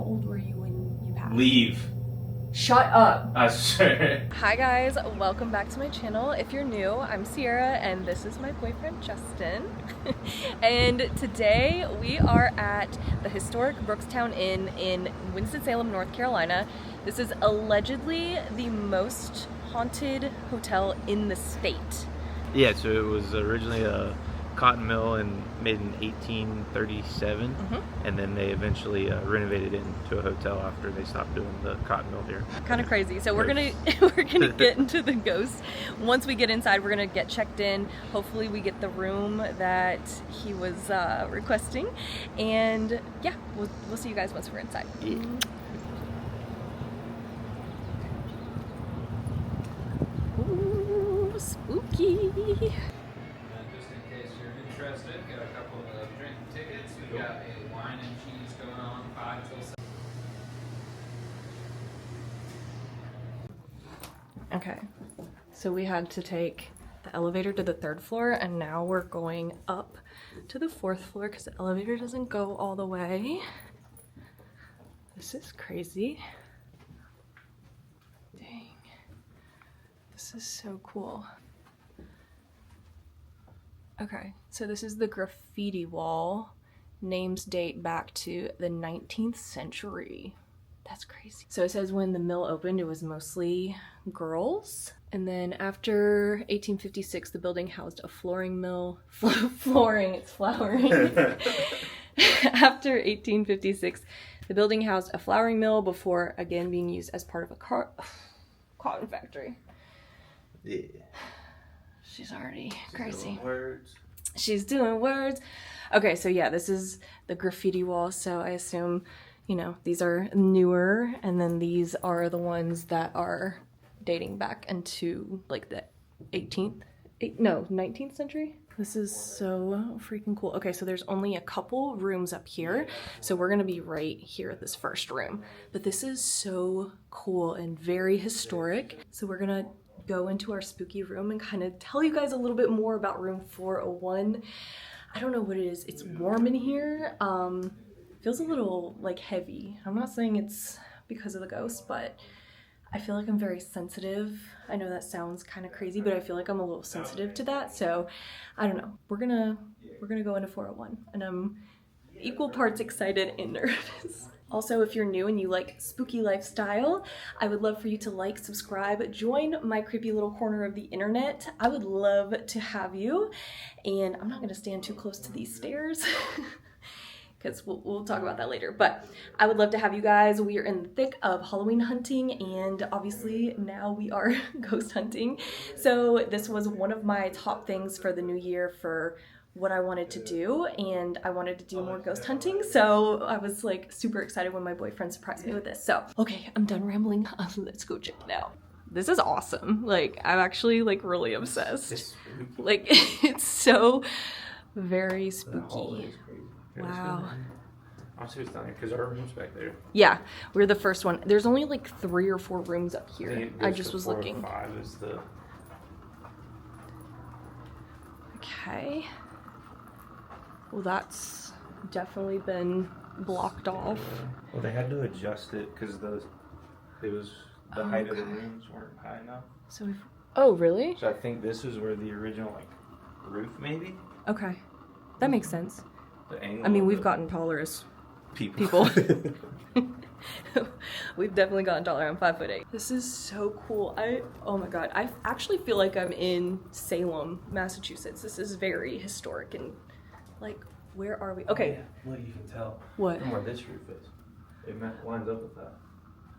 old were you when you passed? Leave. Shut up. I swear. Hi guys, welcome back to my channel. If you're new, I'm Sierra and this is my boyfriend Justin. And today we are at the historic Brookstown Inn in Winston-Salem, North Carolina. This is allegedly the most haunted hotel in the state. Yeah, so it was originally a cotton mill and made in 1837, and then they eventually renovated it into a hotel after they stopped doing the cotton mill here. Kind of crazy. So we're gonna get into the ghost. Once we get inside, we're gonna get checked in. Hopefully we get the room that he was requesting, and yeah, we'll see you guys once we're inside. Yeah. Ooh, spooky. Just in case you're interested, got a couple of drink tickets. We've got a wine and cheese going on 5 till 7. Okay, so we had to take the elevator to the 3rd floor, and now we're going up to the 4th floor because the elevator doesn't go all the way. This is crazy. Dang. This is so cool. Okay, so this is the graffiti wall. Names date back to the 19th century. That's crazy. So it says when the mill opened, it was mostly girls. And then after 1856, the building housed a flooring mill. Flooring, it's flowering. After 1856, the building housed a flouring mill before again being used as part of a cotton factory. Yeah. She's already crazy. Words. She's doing words. Okay, so yeah, this is the graffiti wall. So I assume, you know, these are newer, and then these are the ones that are dating back into like the 19th century. This is so freaking cool. Okay, so there's only a couple rooms up here, so we're gonna be right here at this first room. But this is so cool and very historic. So we're gonna go into our spooky room and kind of tell you guys a little bit more about room 401. I don't know what it is. It's warm in here. Feels a little like heavy. I'm not saying it's because of the ghost, but I feel like I'm very sensitive. I know that sounds kind of crazy, but I feel like I'm a little sensitive to that. So I don't know. We're gonna go into 401, and I'm equal parts excited and nervous. Also, if you're new and you like spooky lifestyle, I would love for you to like, subscribe, join my creepy little corner of the internet. I would love to have you. And I'm not gonna stand too close to these stairs because we'll talk about that later. But I would love to have you guys. We are in the thick of Halloween hunting, and obviously now we are ghost hunting. So this was one of my top things for the new year for what I wanted to do, and I wanted to do more ghost hunting, so I was like super excited when my boyfriend surprised me with this. So okay, I'm done rambling. Let's go check it out. This is awesome. Like, I'm actually like really obsessed. Like, it's so very spooky. Wow. Honestly, it's down here because our room's back there. Yeah, we're the first one. There's only like 3 or 4 rooms up here. I just was looking. 5 is the... Okay. Well, that's definitely been blocked off. Well, they had to adjust it because the height of the rooms weren't high enough. So oh, really? So I think this is where the original like roof maybe. Okay, that makes sense. The angle. I mean, we've gotten taller as people. We've definitely gotten taller. I'm 5'8". This is so cool. Oh my god, I actually feel like I'm in Salem, Massachusetts. This is very historic and like, where are we? Okay. Oh, yeah. Well, you can tell. What? From where this roof is. It lines up with that.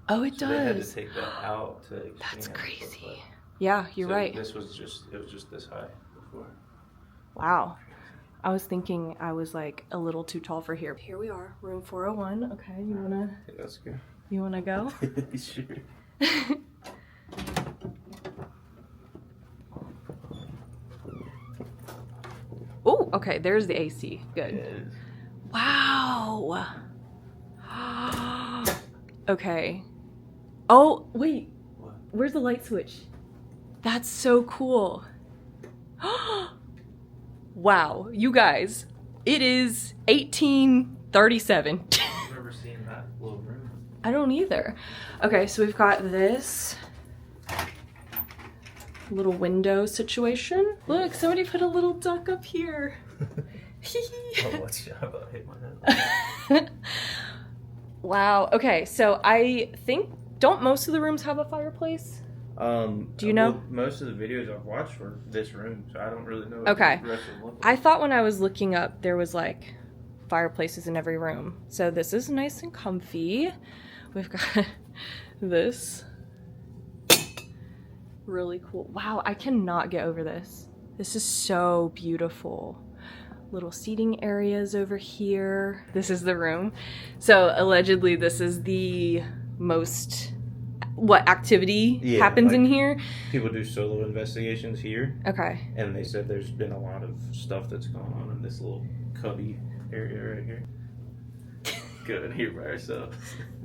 Oh, it so does. They had to take that out to expand. That's crazy. Yeah, you're right. It was just this high before. Wow. I was thinking I was like a little too tall for here. Here we are, room 401. Okay, you wanna? Yeah, that's good. You wanna go? Sure. Oh, okay. There's the AC. Good. Yes. Wow. Okay. Oh, wait. What? Where's the light switch? That's so cool. Wow, you guys. It is 1837. I remember seeing that. little room. I don't either. Okay, so we've got this little window situation. Look, somebody put a little duck up here. Oh, what's your about hit my head? Wow. Okay, so I think, don't most of the rooms have a fireplace? Do you know? Well, most of the videos I've watched were this room, so I don't really know what Okay. the rest of them look I like. thought when I was looking up, there was like fireplaces in every room. So this is nice and comfy. We've got this. Really cool. Wow, I cannot get over this. This is so beautiful. Little seating areas over here. This is the room. So allegedly this is the most, what activity happens in here? People do solo investigations here. Okay. And they said there's been a lot of stuff that's going on in this little cubby area right here. Good, here by ourselves.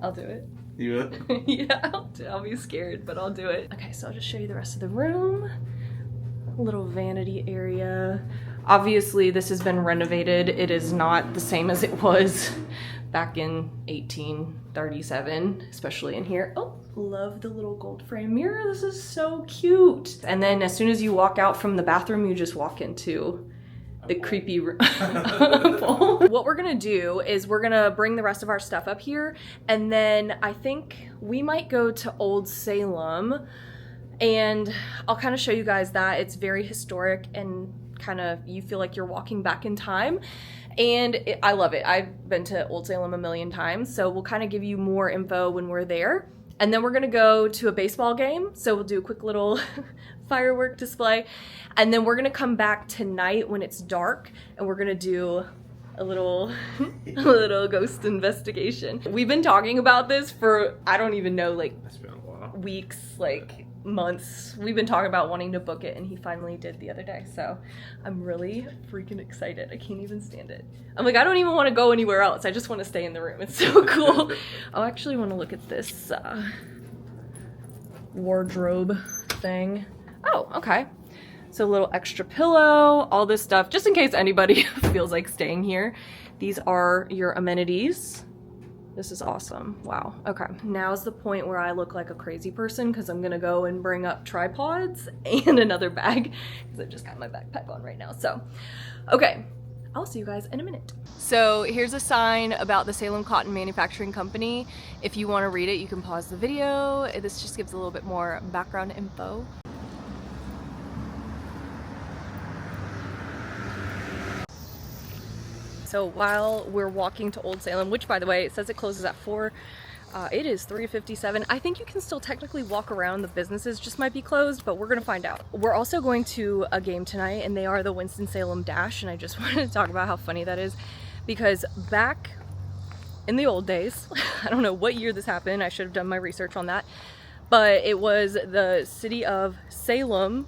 I'll do it. You would? Yeah, I'll be scared, but I'll do it. Okay, so I'll just show you the rest of the room. A little vanity area. Obviously, this has been renovated. It is not the same as it was back in 1837, especially in here. Oh, love the little gold frame mirror. This is so cute. And then as soon as you walk out from the bathroom, you just walk into the creepy room. What we're gonna do is we're gonna bring the rest of our stuff up here, and then I think we might go to Old Salem, and I'll kind of show you guys that. It's very historic and kind of, you feel like you're walking back in time, and I love it. I've been to Old Salem a million times, so we'll kind of give you more info when we're there. And then we're gonna go to a baseball game, so we'll do a quick little firework display, and then we're gonna come back tonight when it's dark, and we're gonna do a little ghost investigation. We've been talking about this for, I don't even know, like That's been a while. weeks, like months. We've been talking about wanting to book it, and he finally did the other day, so I'm really freaking excited. I can't even stand it. I'm like, I don't even want to go anywhere else. I just want to stay in the room. It's so cool. I actually want to look at this wardrobe thing. Oh, okay. So a little extra pillow, all this stuff, just in case anybody feels like staying here. These are your amenities. This is awesome. Wow. Okay. Now's the point where I look like a crazy person because I'm gonna go and bring up tripods and another bag because I've just got my backpack on right now. So, okay. I'll see you guys in a minute. So here's a sign about the Salem Cotton Manufacturing Company. If you want to read it, you can pause the video. This just gives a little bit more background info. So while we're walking to Old Salem, which by the way, it says it closes at 4, it is 3:57. I think you can still technically walk around. The businesses just might be closed, but we're gonna find out. We're also going to a game tonight, and they are the Winston-Salem Dash, and I just wanted to talk about how funny that is, because back in the old days, I don't know what year this happened, I should have done my research on that, but it was the city of Salem,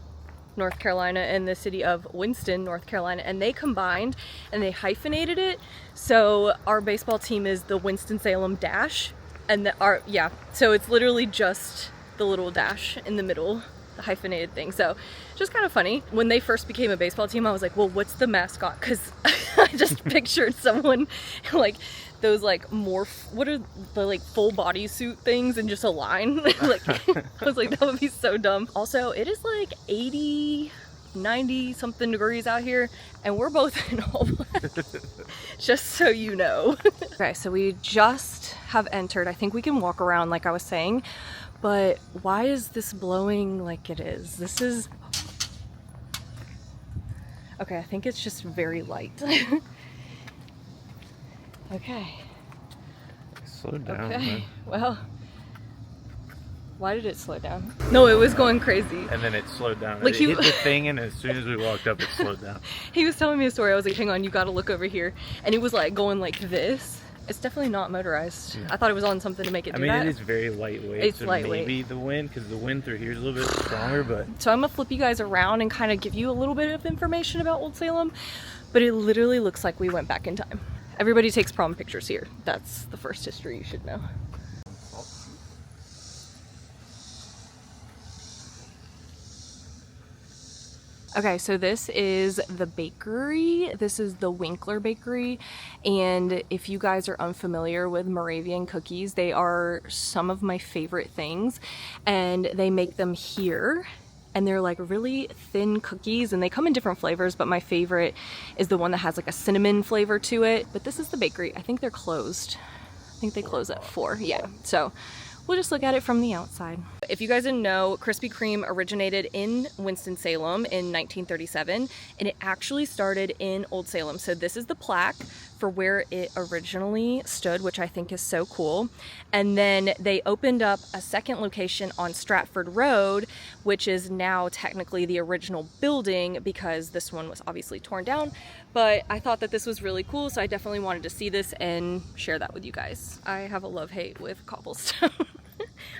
North Carolina, and the city of Winston, North Carolina, and they combined and they hyphenated it. So our baseball team is the Winston-Salem Dash, and so it's literally just the little dash in the middle, the hyphenated thing. So just kind of funny. When they first became a baseball team, I was like, well, what's the mascot? Because I just pictured someone like those like what are the like full bodysuit things and just a line. Like I was like, that would be so dumb. Also, it is like 80, 90 something degrees out here, and we're both in all black. Just so you know. Okay, so we just have entered. I think we can walk around like I was saying, but why is this blowing like it is? This is okay. I think it's just very light. Okay. Slow down. Okay. Man. Well, why did it slow down? No, it was going crazy. And then it slowed down. Like It hit the thing, and as soon as we walked up, it slowed down. He was telling me a story. I was like, hang on, you gotta look over here. And it was like going like this. It's definitely not motorized. No. I thought it was on something to make it do that. I mean, it is very lightweight. It's so lightweight. Maybe the wind, because the wind through here is a little bit stronger, but... So I'm gonna flip you guys around and kind of give you a little bit of information about Old Salem, but it literally looks like we went back in time. Everybody takes prom pictures here. That's the first history you should know. Okay, so this is the bakery. This is the Winkler Bakery. And if you guys are unfamiliar with Moravian cookies, they are some of my favorite things. And they make them here. And they're like really thin cookies and they come in different flavors, but my favorite is the one that has like a cinnamon flavor to it. But this is the bakery. I think they're closed. I think they close at 4. Yeah, so we'll just look at it from the outside. If you guys didn't know, Krispy Kreme originated in Winston-Salem in 1937, and it actually started in Old Salem. So this is the plaque for where it originally stood, which I think is so cool. And then they opened up a second location on Stratford Road, which is now technically the original building because this one was obviously torn down. But I thought that this was really cool, so I definitely wanted to see this and share that with you guys. I have a love-hate with cobblestone.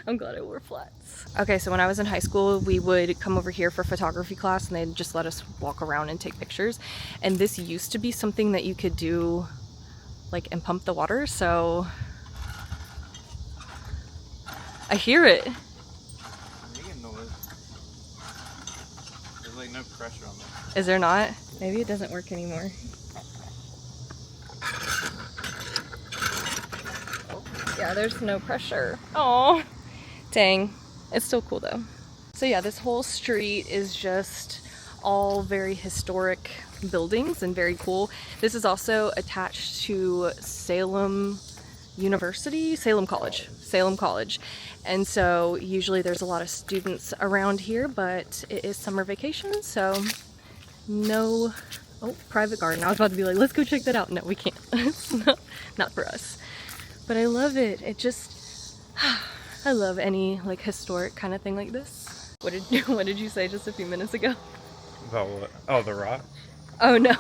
I'm glad I wore flats. Okay, so when I was in high school, we would come over here for photography class and they'd just let us walk around and take pictures. And this used to be something that you could do, like, and pump the water, so I hear it. I'm making noise. There's like no pressure on this. Is there not? Maybe it doesn't work anymore. Yeah, there's no pressure. Oh, dang. It's still cool though. So yeah, this whole street is just all very historic buildings and very cool. This is also attached to Salem University, Salem College. And so usually there's a lot of students around here, but it is summer vacation, so no, oh, private garden. I was about to be like, let's go check that out. No, we can't. It's not for us. But I love it. It just, I love any like historic kind of thing like this. What did you say just a few minutes ago? About what? Oh, the rock? Oh no.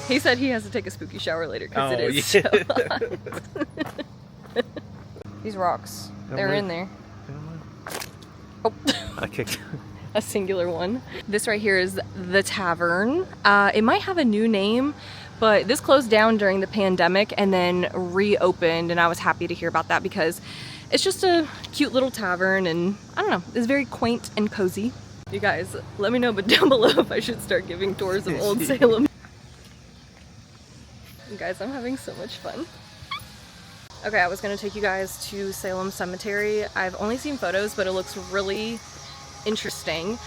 He said he has to take a spooky shower later because it is so hot. These rocks, they're in there. Oh. I kicked A singular one. This right here is the tavern. It might have a new name, but this closed down during the pandemic and then reopened, and I was happy to hear about that because it's just a cute little tavern and I don't know, it's very quaint and cozy. You guys, let me know down below if I should start giving tours of Old Salem. You guys, I'm having so much fun. Okay, I was gonna take you guys to Salem Cemetery. I've only seen photos, but it looks really interesting.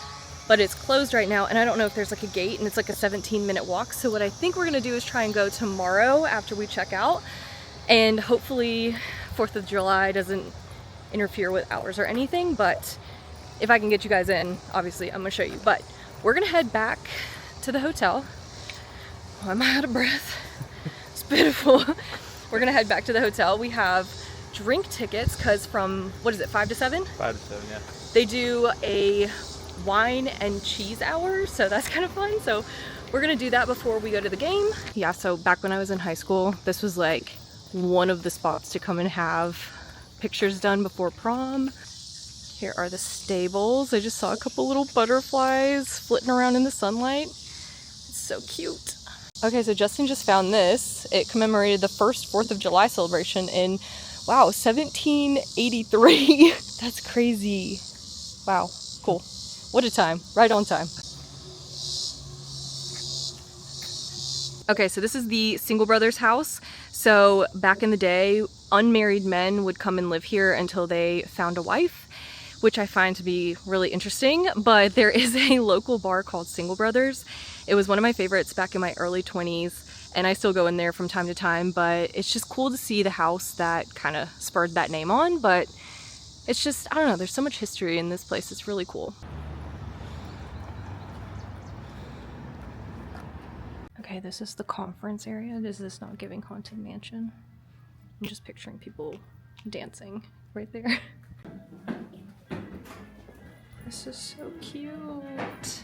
But it's closed right now, and I don't know if there's like a gate, and it's like a 17-minute walk. So what I think we're gonna do is try and go tomorrow after we check out, and hopefully 4th of July doesn't interfere with hours or anything, but if I can get you guys in, obviously I'm gonna show you. But we're gonna head back to the hotel. Oh, I'm out of breath. It's pitiful. We're gonna head back to the hotel. We have drink tickets, cause from, what is it, 5 to 7? 5 to 7, yeah. They do a wine and cheese hour, so that's kind of fun. So we're gonna do that before we go to the game. Yeah, so back when I was in high school, this was like one of the spots to come and have pictures done before prom. Here are the stables. I just saw a couple little butterflies flitting around in the sunlight. It's so cute. Okay, so Justin just found this. It commemorated the first 4th of July celebration in, wow, 1783. That's crazy. Wow, cool. What a time. Right on time. Okay, so this is the Single Brothers house. So back in the day, unmarried men would come and live here until they found a wife, which I find to be really interesting. But there is a local bar called Single Brothers. It was one of my favorites back in my early 20s, and I still go in there from time to time, but it's just cool to see the house that kind of spurred that name on. But it's just, I don't know, there's so much history in this place. It's really cool. Okay, this is the conference area. This is not giving Haunted Mansion. I'm just picturing people dancing right there. This is so cute.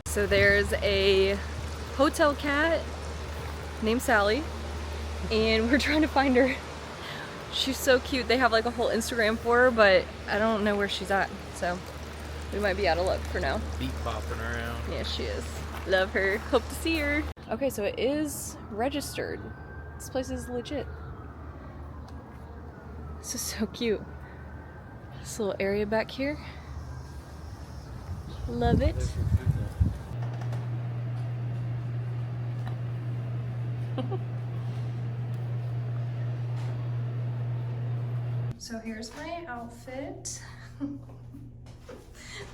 So there's a hotel cat named Sally, and we're trying to find her. She's so cute. They have like a whole Instagram for her, but I don't know where she's at. So we might be out of luck for now. Beat popping around. Yeah, she is. Love her. Hope to see her. Okay, so it is registered. This place is legit. This is so cute. This little area back here. Love it. So here's my outfit.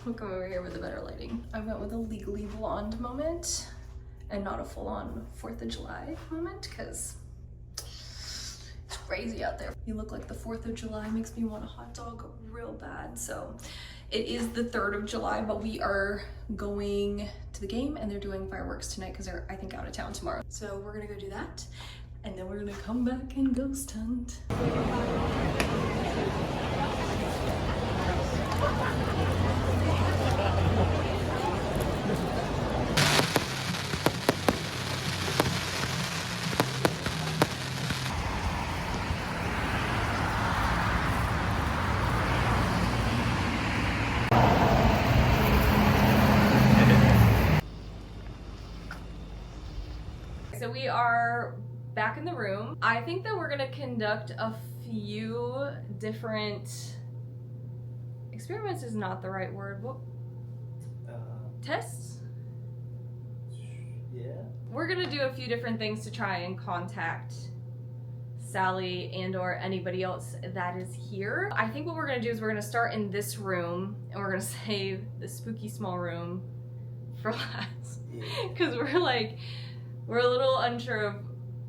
We'll come over here with a better lighting. I went with a legally blonde moment and not a full-on 4th of July moment because it's crazy out there. You look like the 4th of July makes me want a hot dog real bad. So it is the 3rd of July, but we are going to the game and they're doing fireworks tonight because they're, I think, out of town tomorrow. So we're gonna go do that and then we're gonna come back and ghost hunt. So we are back in the room. I think that we're gonna conduct a few different experiments is not the right word. What? Tests? Yeah. We're gonna do a few different things to try and contact Sally and or anybody else that is here. I think what we're gonna do is we're gonna start in this room and we're gonna save the spooky small room for last. Because we're a little unsure of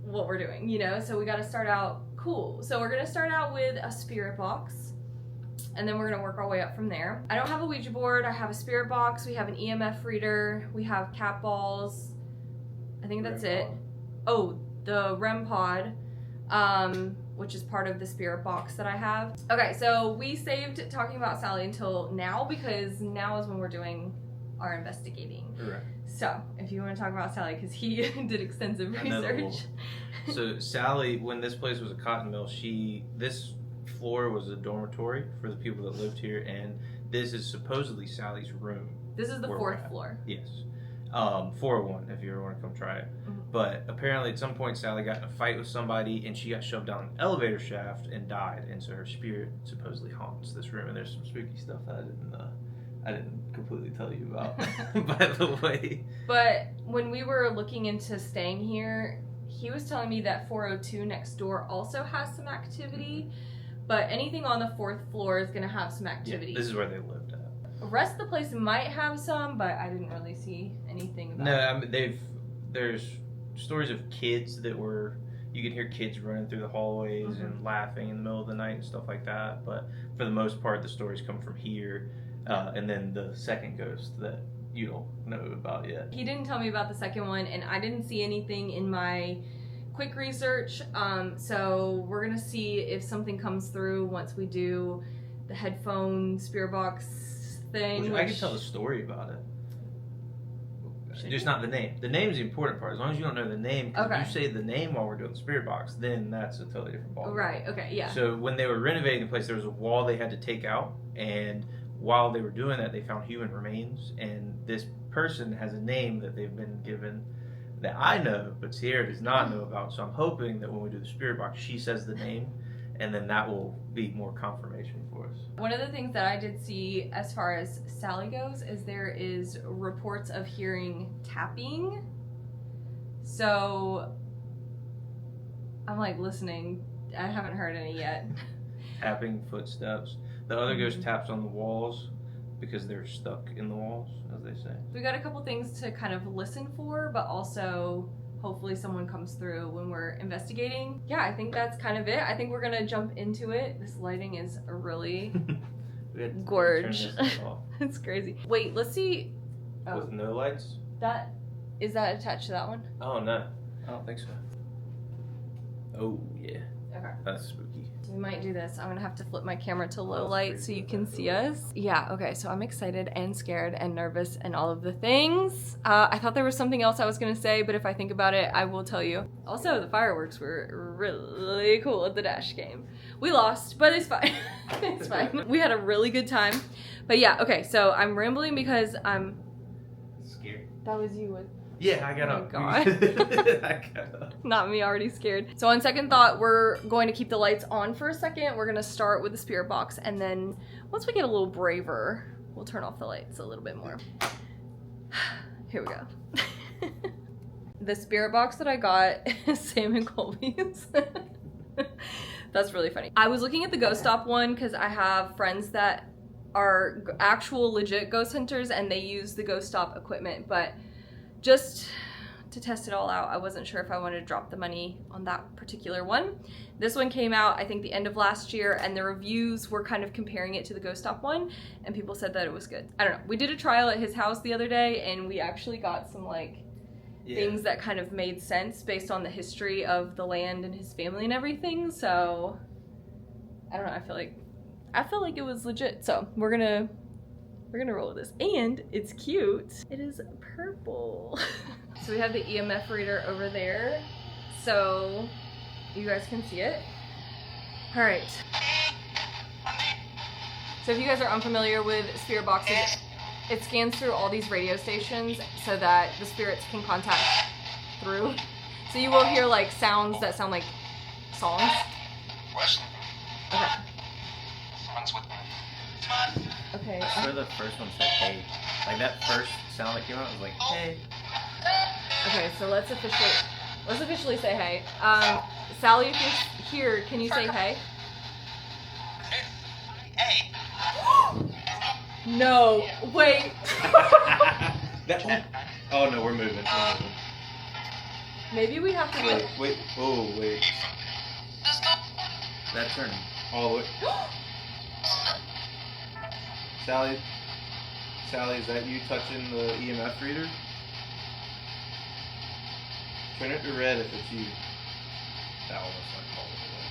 what we're doing, you know? So we gotta start out cool. So we're gonna start out with a spirit box and then we're gonna work our way up from there. I don't have a Ouija board, I have a spirit box, we have an EMF reader, we have cat balls. I think that's it. Oh, the REM pod, which is part of the spirit box that I have. Okay, so we saved talking about Sally until now because now is when we're doing our investigating. Correct. So, if you want to talk about Sally, because he did extensive research. So Sally, when this place was a cotton mill, this floor was a dormitory for the people that lived here, and this is supposedly Sally's room. This is the 4th floor. Yes. 401 if you ever want to come try it. Mm-hmm. But apparently at some point Sally got in a fight with somebody and she got shoved down an elevator shaft and died, and so her spirit supposedly haunts this room, and there's some spooky stuff that I didn't completely tell you about, by the way. But when we were looking into staying here, he was telling me that 402 next door also has some activity, but anything on the 4th floor is going to have some activity. Yeah, this is where they lived at. The rest of the place might have some, but I didn't really see anything about it. I mean, there's stories of kids that you can hear kids running through the hallways mm-hmm. and laughing in the middle of the night and stuff like that, but for the most part the stories come from here. And then the second ghost that you don't know about yet. He didn't tell me about the second one, and I didn't see anything in my quick research. So we're gonna see if something comes through once we do the headphone spirit box thing. I can tell the story about it. Just not the name. The name's the important part. As long as you don't know the name, because if you say the name while we're doing the spirit box, then that's a totally different ballgame. Right. Okay. Yeah. So when they were renovating the place, there was a wall they had to take out, and while they were doing that, they found human remains, and this person has a name that they've been given that I know, but Sierra does not know about. So I'm hoping that when we do the spirit box, she says the name, and then that will be more confirmation for us. One of the things that I did see as far as Sally goes is there is reports of hearing tapping. So I'm like listening. I haven't heard any yet. Tapping, footsteps. The other ghost taps on the walls because they're stuck in the walls, as they say. We got a couple things to kind of listen for, but also hopefully someone comes through when we're investigating. Yeah, I think that's kind of it. I think we're gonna jump into it. This lighting is really gorge. It's crazy. Wait, let's see. Oh. With no lights? Is that attached to that one? Oh no, I don't think so. Oh yeah. Okay. That's spooky. So We might do this. I'm gonna have to flip my camera to low light so you can see us. Yeah, okay, so I'm excited and scared and nervous and all of the things. I thought there was something else I was gonna say, but if I think about it, I will tell you. Also, the fireworks were really cool at the Dash game. We lost, but it's fine. It's fine. We had a really good time. But yeah, okay, so I'm rambling because I'm Scared. That was you with Yeah, I got Oh my up. God. I got up. not me, already scared. So on second thought, we're going to keep the lights on for a second. We're gonna start with the spirit box, and then once we get a little braver, we'll turn off the lights a little bit more. Here we go. The spirit box that I got is Sam and Colby's. That's really funny. I was looking at the Ghost Stop one because I have friends that are actual legit ghost hunters and they use the Ghost Stop equipment, but just to test it all out, I wasn't sure if I wanted to drop the money on that particular one. This one came out, I think, the end of last year, and the reviews were kind of comparing it to the Ghost Stop one, and people said that it was good. I don't know. We did a trial at his house the other day, and we actually got some, like, things that kind of made sense based on the history of the land and his family and everything, so I don't know, I feel like it was legit. So we're gonna roll with this. And it's cute. It is purple. So we have the EMF reader over there, so you guys can see it. All right. So if you guys are unfamiliar with spirit boxes, it scans through all these radio stations so that the spirits can contact through. So you will hear like sounds that sound like songs. Okay. Okay. I swear the first one said hey. Like that first sound that came out was like hey. Okay, so let's officially say hey. Sally, if you're here, can you say hey? Hey. No, wait. Oh no, we're moving. Maybe we have to wait. Wait. Oh wait. That turned all the way. Sally, is that you touching the EMF reader? Turn it to red if it's you. That almost like called it away.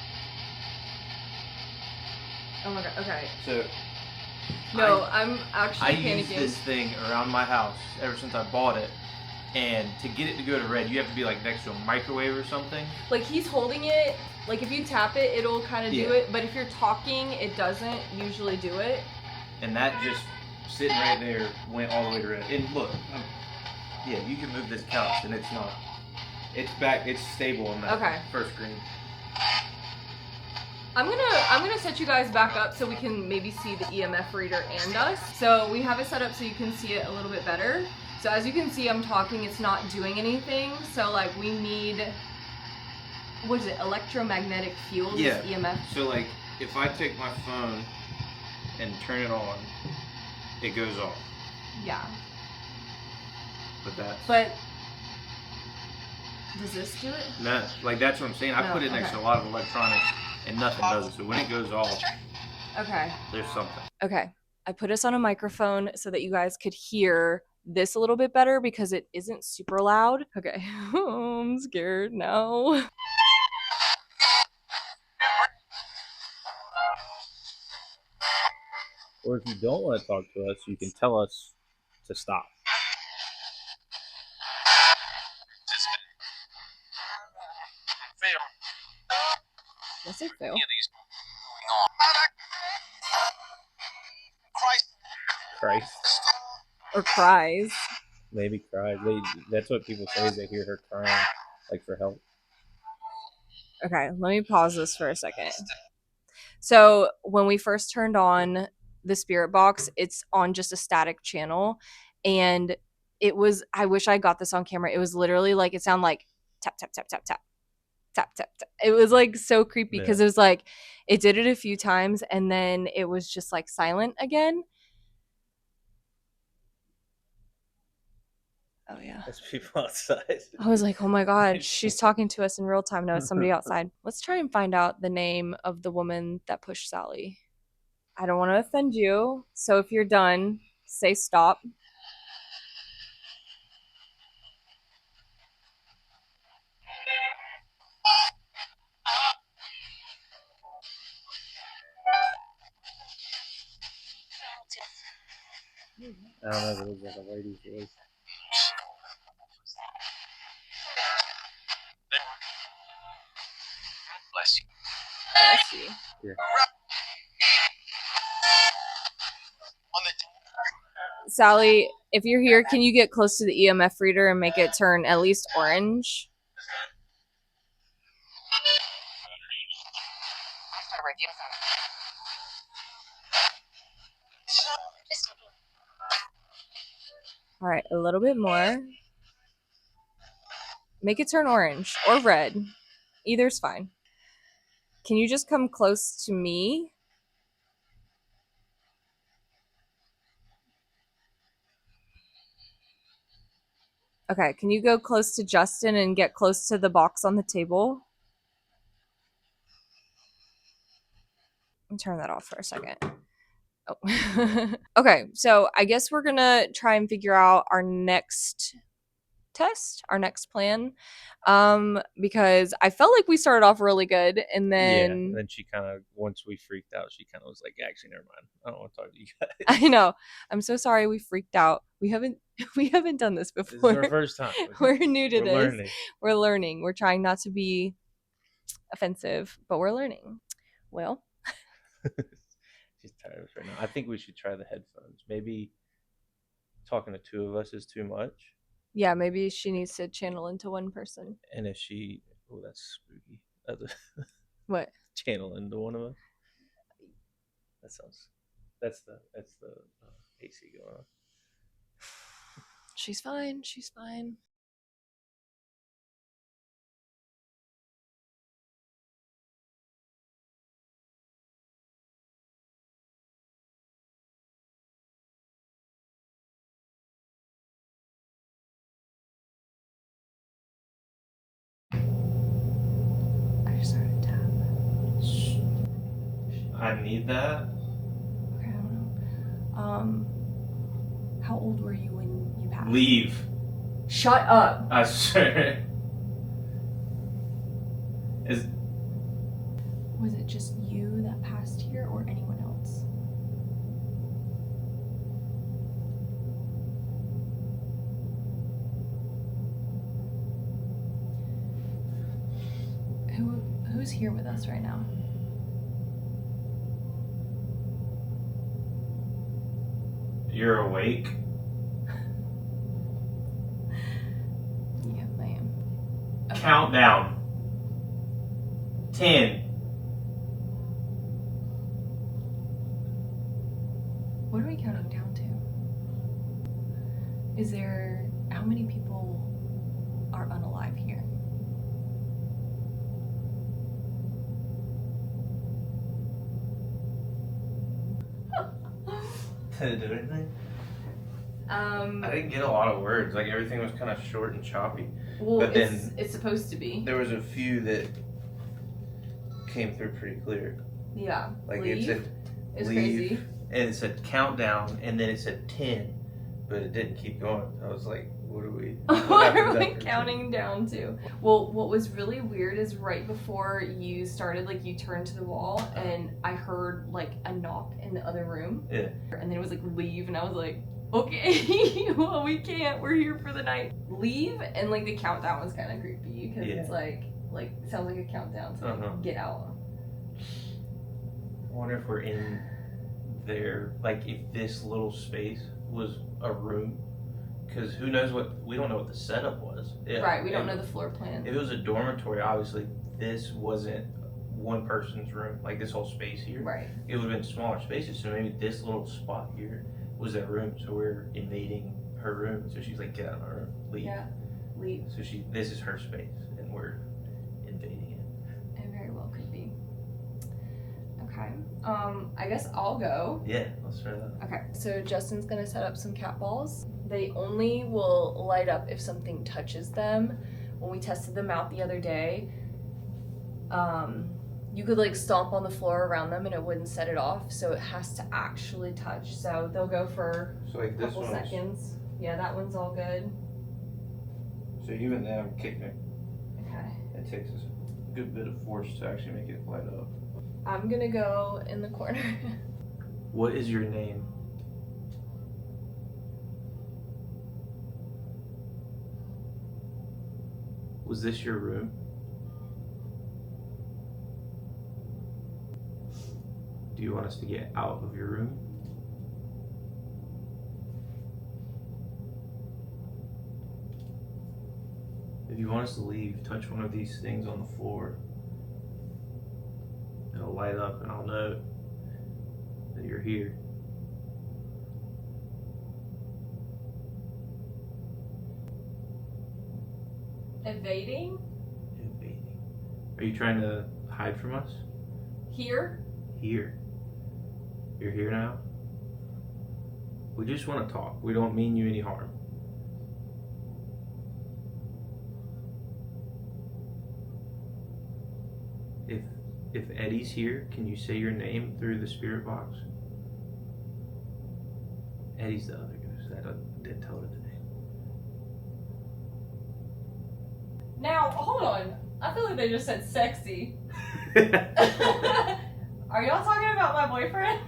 Oh my god, okay. So, No, I'm actually I panicking. use this thing around my house ever since I bought it. And to get it to go to red, you have to be like next to a microwave or something. Like he's holding it, like if you tap it, it'll kind of do it. But if you're talking, it doesn't usually do it. And that just sitting right there went all the way to red. And look, yeah, you can move this couch and it's not. It's back. It's stable on that first screen. I'm gonna set you guys back up so we can maybe see the EMF reader and us. So we have it set up so you can see it a little bit better. So as you can see, I'm talking, it's not doing anything. So like we need, what is it, electromagnetic field, this EMF? So like if I take my phone and turn it on, it goes off. Yeah. But does this do it? no, like that's what I'm saying. I put it next to a lot of electronics and nothing does it. So when it goes off, there's something. Okay. I put us on a microphone so that you guys could hear this a little bit better because it isn't super loud. Okay. I'm scared now. Or if you don't want to talk to us, you can tell us to stop. Yes, it fail. Christ. Or cries. Maybe cries. That's what people say is they hear her crying, like for help. Okay, let me pause this for a second. So when we first turned on the spirit box, it's on just a static channel, and it was, I wish I got this on camera, it was literally like, it sounded like tap, tap, tap, tap, tap, tap, tap, tap. It was like so creepy because it was like, it did it a few times and then it was just like silent again. Oh yeah. There's people outside. I was like, oh my god, she's talking to us in real time. No, it's somebody outside. Let's try and find out the name of the woman that pushed Sally. I don't want to offend you, so if you're done, say stop. I don't know if it was like a lady's voice. Bless you. Bless you. Yeah. Sally, if you're here, can you get close to the EMF reader and make it turn at least orange? All right, a little bit more. Make it turn orange or red. Either's fine. Can you just come close to me? Okay, can you go close to Justin and get close to the box on the table? Let me turn that off for a second. Oh. Okay, so I guess we're gonna try and figure out our next test, our next plan, because I felt like we started off really good, and then and then she kind of, once we freaked out, she kind of was like, actually, never mind. I don't want to talk to you guys. I know. I'm so sorry we freaked out. We haven't done this before. This is our first time. We're new to We're this. learning. We're learning. We're trying not to be offensive, but we're learning. Well, She's tired of us right now. I think we should try the headphones. Maybe talking to two of us is too much. yeah, maybe she needs to channel into one person. And if she, oh, that's spooky. What? Channel into one of us. That sounds. That's the AC going on. She's fine. She's fine. I just heard a tap. I need that. Okay, I don't know. How old were you when you passed? Leave. Shut up. I swear. Was it just you that passed here or anyone else? Who's here with us right now? You're awake? Yeah, I am. Okay. Countdown. 10. What are we counting down to? How many people are unalive here? Did it do anything? I Um, didn't get a lot of words. Like everything was kind of short and choppy. well, But then it's supposed to be. there was a few that came through pretty clear. Yeah. Like Leave it said is leave, crazy. and it said countdown, and then it said 10, but it didn't keep going. I was like, what are we? What are we counting down to? Well, what was really weird is right before you started, like you turned to the wall, and I heard like a knock in the other room. Yeah. And then it was like leave, and I was like, okay, well we can't. We're here for the night. Leave, and like the countdown was kind of creepy because it's like it sounds like a countdown to like, get out. I wonder if we're in there, like if this little space was a room, because who knows we don't know what the setup was. Yeah, Right, we don't know the floor plan. If it was a dormitory, obviously this wasn't one person's room, like this whole space here. Right. It would have been smaller spaces, so maybe this little spot here was their room, so we're invading her room. So she's like, get out of my room, leave. Yeah, leave. So this is her space, and we're invading it. It very well could be. Okay. I guess I'll go. Yeah, let's try that. Okay, so Justin's gonna set up some cat balls. They only will light up if something touches them. When we tested them out the other day, you could like stomp on the floor around them and it wouldn't set it off, so it has to actually touch. So they'll go for So like a this couple one. seconds. Yeah, that one's all good. So even then, I'm kicking it. Okay. It takes a good bit of force to actually make it light up. I'm gonna go in the corner. What is your name? Was this your room? Do you want us to get out of your room? If you want us to leave, touch one of these things on the floor. It'll light up and I'll know that you're here. Evading? Invading. Are you trying to hide from us? Here? Here. You're here now? We just want to talk. We don't mean you any harm. If Eddie's here, can you say your name through the spirit box? Eddie's the other ghost. I didn't tell her the name. Now, hold on. I feel like they just said sexy. Are y'all talking about my boyfriend?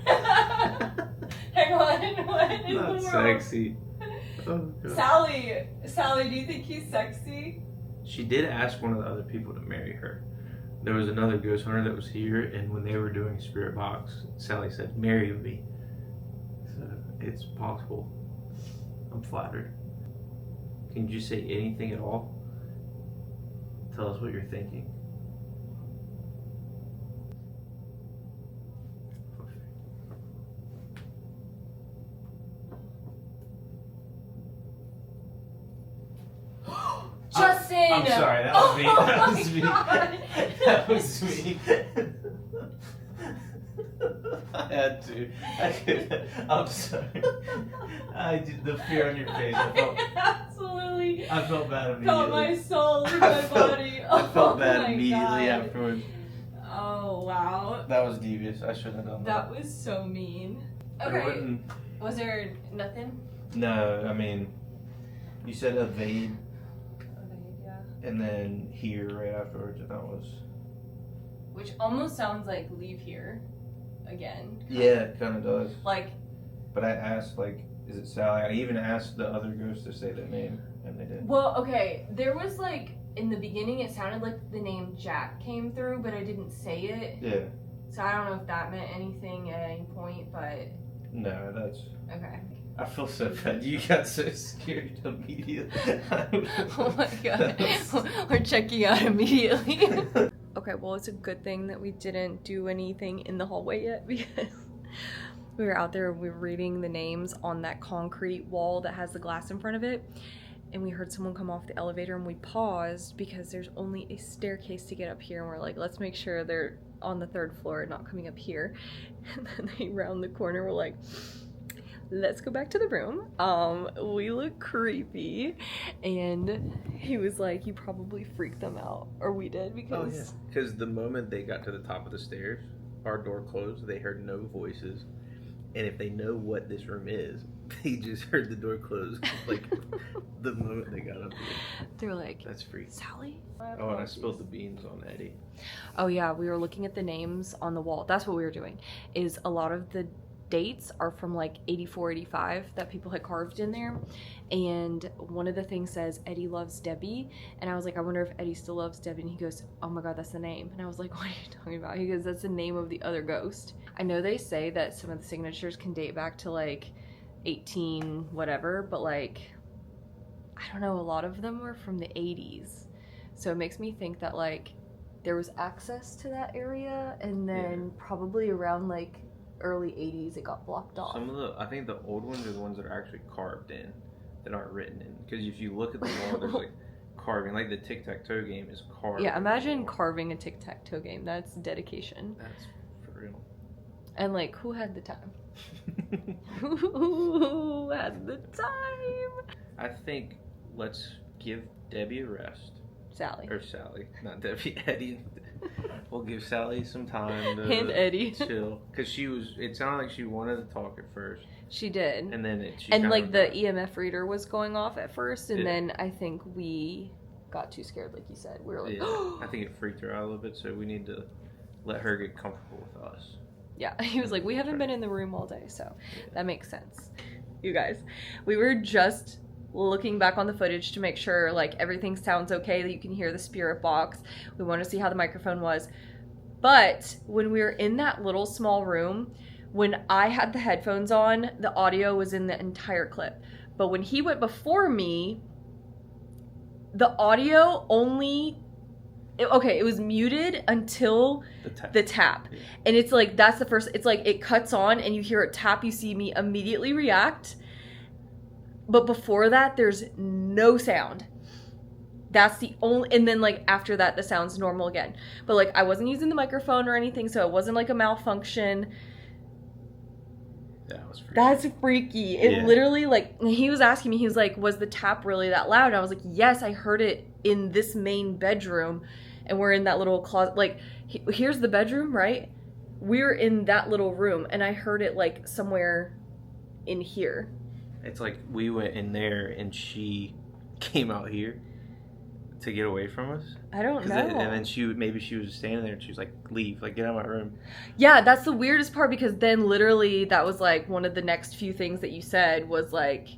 Hang on. What in Not the world? sexy. Oh, God. Sally, do you think he's sexy? She did ask one of the other people to marry her. There was another ghost hunter that was here, and when they were doing spirit box, Sally said, "Marry me." So it's possible. I'm flattered. Can you just say anything at all? Tell us what you're thinking. Justin! I'm sorry, that was me. That was me. God. That was me. I had to. I'm sorry. I did the fear on your face. Absolutely. I felt bad immediately. Felt my soul in my body. I felt bad my immediately God. afterwards. Oh wow. That was devious. I shouldn't have done that. That was so mean. I Okay. wouldn't- Was there nothing? No, I mean, you said evade Yeah. and then here right afterwards, and that was. Which almost sounds like leave here again. Yeah, it kind of does. Like, But I asked, like, is it Sally? I even asked the other ghosts to say their name, and they did. well, okay, there was like, in the beginning it sounded like the name Jack came through, but I didn't say it. Yeah. So I don't know if that meant anything at any point, but No, that's. okay. I feel so bad. You got so scared immediately. Oh my God. We're checking out immediately. Okay, well, it's a good thing that we didn't do anything in the hallway yet because we were out there, we were reading the names on that concrete wall that has the glass in front of it, and we heard someone come off the elevator, and we paused because there's only a staircase to get up here, and we're like, let's make sure they're on the 3rd floor and not coming up here. And then they round the corner, we're like, let's go back to the room. We look creepy. And he was like, you probably freaked them out. Or we did because... Because the moment they got to the top of the stairs, our door closed, they heard no voices. And if they know what this room is, they just heard the door close. Like, the moment they got up here. They're like, That's freaky. Sally? Oh, and I spilled the beans on Eddie. Oh yeah, we were looking at the names on the wall. That's what we were doing. Is a lot of the dates are from like 84, 85 that people had carved in there. And one of the things says, Eddie loves Debbie. And I was like, I wonder if Eddie still loves Debbie. And he goes, oh my God, that's the name. And I was like, what are you talking about? He goes, that's the name of the other ghost. I know they say that some of the signatures can date back to like 18 whatever, but like, I don't know, a lot of them were from the 80s. So it makes me think that like there was access to that area, and then probably around like early 80s it got blocked off. I think the old ones are the ones that are actually carved in, that aren't written in. Because if you look at the wall, there's like carving, like the tic-tac-toe game is carved. Yeah, imagine in the wall. carving a tic-tac-toe game. That's dedication. That's for real. And like, who had the time? Who had the time? I think let's give Debbie a rest. Sally. Or Sally, not Debbie, Eddie. We'll give Sally some time to And Eddie. chill. Because it sounded like she wanted to talk at first. She did. And then And like the EMF reader was going off at first, and Yeah. then I think we got too scared, like you said. We were like, I think it freaked her out a little bit, so we need to let her get comfortable with us. yeah. He was like, we haven't Right. been in the room all day, so that makes sense. You guys, we were just looking back on the footage to make sure like everything sounds okay, that you can hear the spirit box. We want to see how the microphone was. But when we were in that little small room, when I had the headphones on, the audio was in the entire clip. But when he went before me, the audio only... Okay, it was muted until the tap. Yeah. And it's like, that's the first... It's like it cuts on and you hear it tap. You see me immediately react. But before that, there's no sound. That's the only... And then like after that, the sound's normal again. But like I wasn't using the microphone or anything, so it wasn't like a malfunction. That was freaky. That's freaky. It literally, like, he was asking me, he was like, was the tap really that loud? And I was like, yes, I heard it in this main bedroom. And we're in that little closet. Like, here's the bedroom, right? We're in that little room. And I heard it, like, somewhere in here. It's like we went in there and she came out here to get away from us. I don't know. And then maybe she was standing there and she was like, leave, like, get out of my room. Yeah, that's the weirdest part, because then literally that was like one of the next few things that you said was like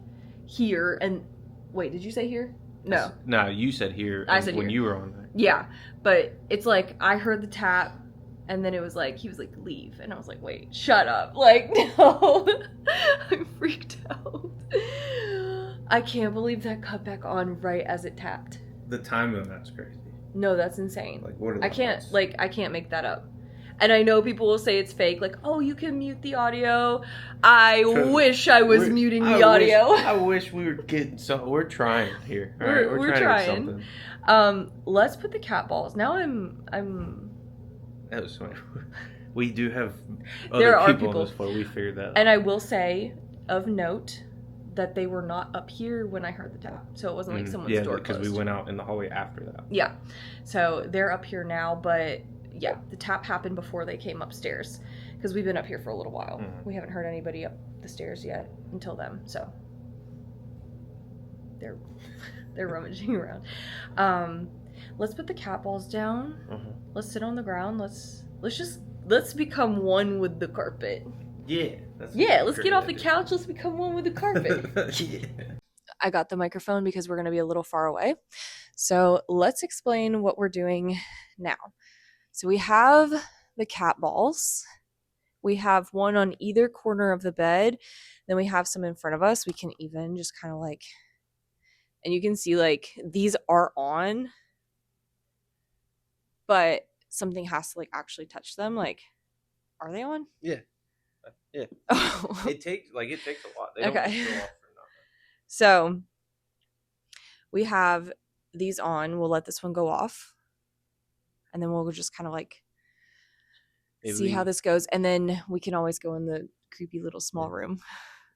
here. And wait, did you say here? No. No, you said here. I said when here. you were on there. Yeah, but it's like I heard the tap and then it was like, he was like, leave. And I was like, wait, shut up. Like, no. I freaked out. I can't believe that cut back on right as it tapped. The time on that's crazy. No, that's insane. Like, what are I can't make that up. And I know people will say it's fake, like, oh, you can mute the audio. I wish I was muting the audio. I wish we were getting some. We're trying here. All right, we're trying. To get something. Let's put the cat balls. Now I'm That was funny. We do have there other are people on this floor. We figured that out. And I will say, of note, that they were not up here when I heard the tap. So it wasn't like someone's door closed. Yeah, because we went out in the hallway after that. Yeah. So they're up here now, but yeah, the tap happened before they came upstairs, because we've been up here for a little while. We haven't heard anybody up the stairs yet until them, so they're rummaging around. Let's put the cat balls down. Let's sit on the ground. Let's become one with the carpet. Yeah. Let's get off the couch. Let's become one with the carpet. Yeah. I got the microphone because we're going to be a little far away. So let's explain what we're doing now. So we have the cat balls. We have one on either corner of the bed. Then we have some in front of us. We can even just kind of like, and you can see like these are on, but something has to like actually touch them. Like, are they on? Yeah. Yeah. Oh. It takes a lot. They Okay. don't just go off for nothing. So we have these on. We'll let this one go off. And then we'll just kind of like see how this goes. And then we can always go in the creepy little small room.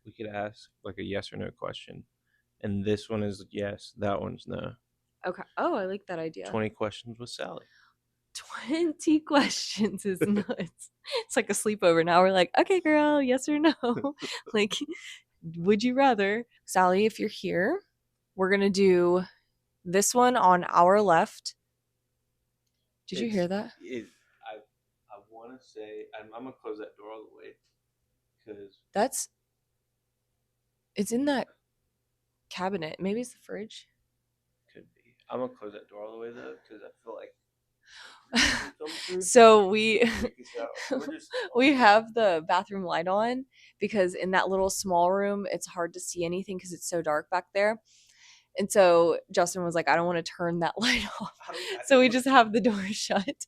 We could ask like a yes or no question. And this one is yes. That one's no. Okay. Oh, I like that idea. 20 questions with Sally. 20 questions is nuts. It's like a sleepover now. We're like, okay, girl, yes or no? Like, would you rather? Sally, if you're here, we're going to do this one on our left. Did you hear that? I want to say, I'm going to close that door all the way. Because it's in that cabinet. Maybe it's the fridge. Could be. I'm going to close that door all the way, though, because I feel like so we have the bathroom light on, because in that little small room it's hard to see anything because it's so dark back there. And so Justin was like, I don't want to turn that light off. So we just have the door shut.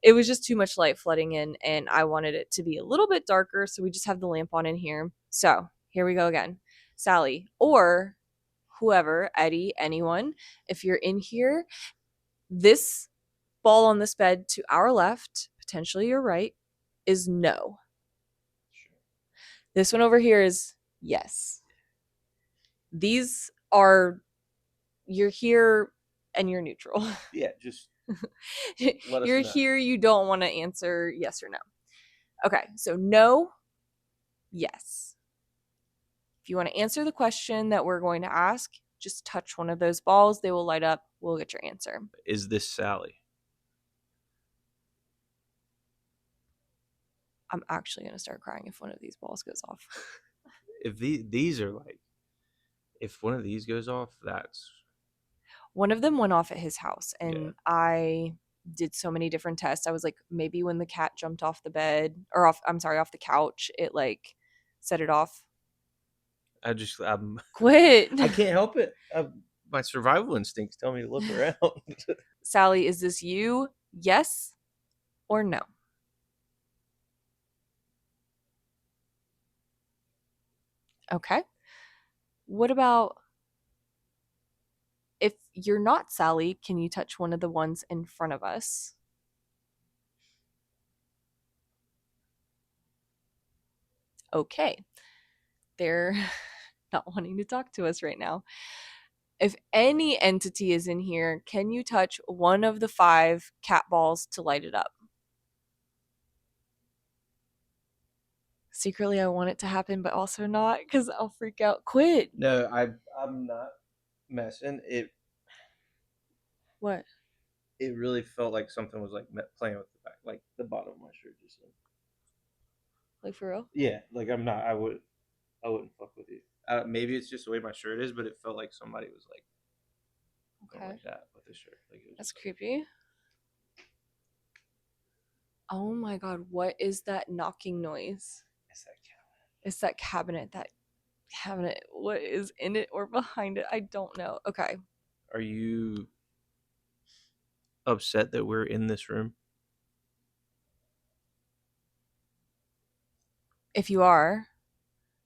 It was just too much light flooding in, and I wanted it to be a little bit darker, so we just have the lamp on in here. So here we go again. Sally, or whoever, Eddie, anyone, if you're in here, this ball on this bed to our left, potentially your right, is no. Sure. This one over here is yes. These are, you're here and you're neutral. Yeah, just let us you're know. Here, you don't want to answer yes or no. Okay, so no, yes. If you want to answer the question that we're going to ask, just touch one of those balls. They will light up. We'll get your answer. Is this Sally? I'm actually going to start crying if one of these balls goes off. If these are like, If one of these goes off, that's One of them went off at his house, and Yeah. I did so many different tests. I was like, maybe when the cat jumped off the bed or off the couch, it like set it off. Quit. I can't help it. My survival instincts tell me to look around. Sally, is this you? Yes or no? Okay. What about if you're not Sally, can you touch one of the ones in front of us? Okay. They're not wanting to talk to us right now. If any entity is in here, can you touch one of the 5 cat balls to light it up? Secretly, I want it to happen, but also not because I'll freak out. Quit. No, I'm not messing. What? It really felt like something was like playing with the back, like the bottom of my shirt. Just Like for real? yeah, like I'm not. I wouldn't fuck with you. Maybe it's just the way my shirt is, but it felt like somebody was like going like that with the shirt. Like it was That's creepy. Oh my god, what is that knocking noise? It's that cabinet. It's that cabinet. That cabinet. What is in it or behind it? I don't know. Okay. Are you upset that we're in this room? If you are,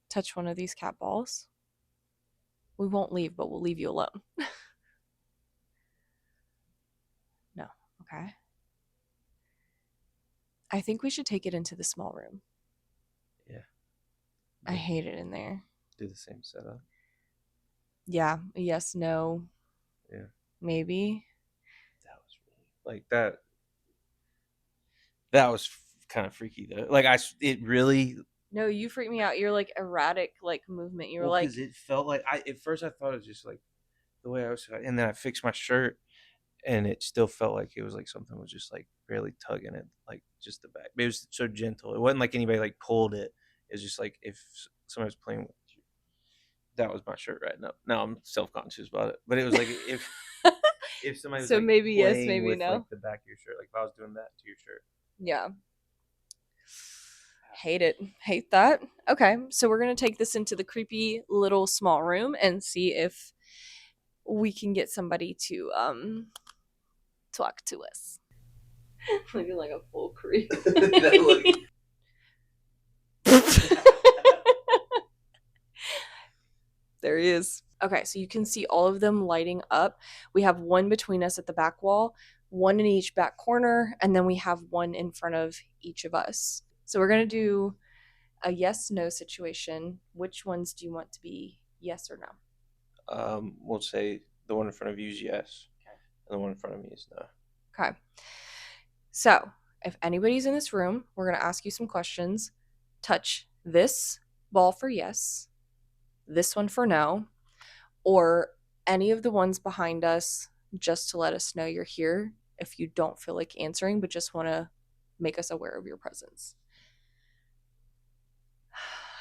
touch one of these cat balls. We won't leave, but we'll leave you alone. No. Okay. I think we should take it into the small room. Yeah. I hate it in there. Do the same setup. Yeah. Yes. No. Yeah. Maybe. That was really like that. That was kind of freaky though. Like it really. No, you freaked me out. You're like erratic, like movement. You were like, because it felt like at first I thought it was just like the way I was, and then I fixed my shirt, and it still felt like it was like something was just like barely tugging it, like just the back. It was so gentle. It wasn't like anybody like pulled it. It was just like if somebody was playing with you. That was my shirt right now. Now I'm self conscious about it, but it was like if somebody was so like maybe yes, playing maybe with no. like the back of your shirt, like if I was doing that to your shirt. Yeah. Hate it. Hate that. Okay, so we're going to take this into the creepy little small room and see if we can get somebody to talk to us. Looking like a full creep. There he is. Okay, so you can see all of them lighting up. We have one between us at the back wall, one in each back corner, and then we have one in front of each of us. So we're going to do a yes-no situation. Which ones do you want to be yes or no? We'll say the one in front of you is yes, and the one in front of me is no. Okay. So if anybody's in this room, we're going to ask you some questions. Touch this ball for yes, this one for no, or any of the ones behind us just to let us know you're here if you don't feel like answering but just want to make us aware of your presence.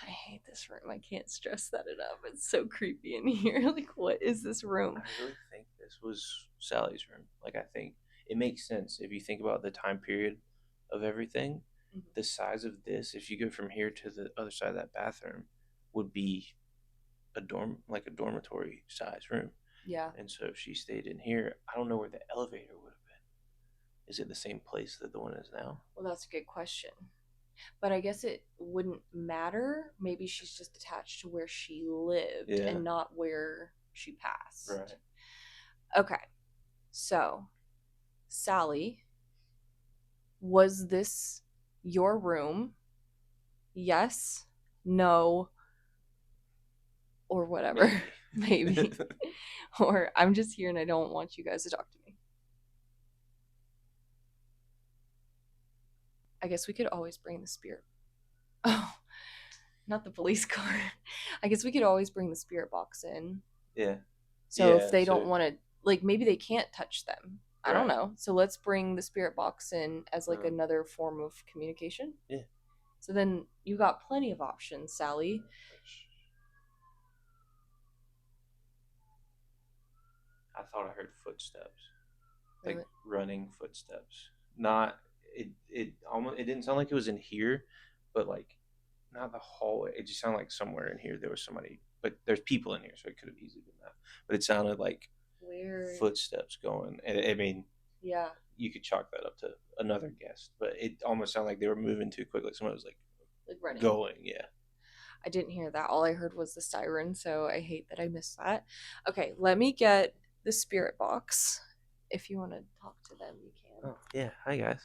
I hate this room. I can't stress that enough. It's so creepy in here. Like, what is this room? I really think this was Sally's room. Like, I think it makes sense if you think about the time period of everything. Mm-hmm. The size of this, if you go from here to the other side of that bathroom, would be a dormitory size room. Yeah. And so if she stayed in here, I don't know where the elevator would have been. Is it the same place that the one is now? Well, that's a good question. But I guess it wouldn't matter. Maybe she's just attached to where she lived and not where she passed. Right. Okay. So, Sally, was this your room? Yes, no, or whatever. Maybe. Or I'm just here and I don't want you guys to talk to me. I guess we could always bring the spirit. Oh, not the police car. I guess we could always bring the spirit box in. Yeah. So if they don't want to, like, maybe they can't touch them. I don't know. So let's bring the spirit box in as like another form of communication. Yeah. So then you got plenty of options, Sally. I thought I heard footsteps, Really? like running footsteps. Not it almost it didn't sound like it was in here, but like not the hallway. It just sounded like somewhere in here there was somebody. But there's people in here, so it could have easily been that. But it sounded like Weird. footsteps going. And I mean, Yeah. you could chalk that up to another guest, but it almost sounded like they were moving too quick. Like someone was like Running. going. Yeah. I didn't hear that. All I heard was the siren, so I hate that I missed that. Okay, let me get the spirit box. If you want to talk to them, you can. Oh yeah. Hi guys.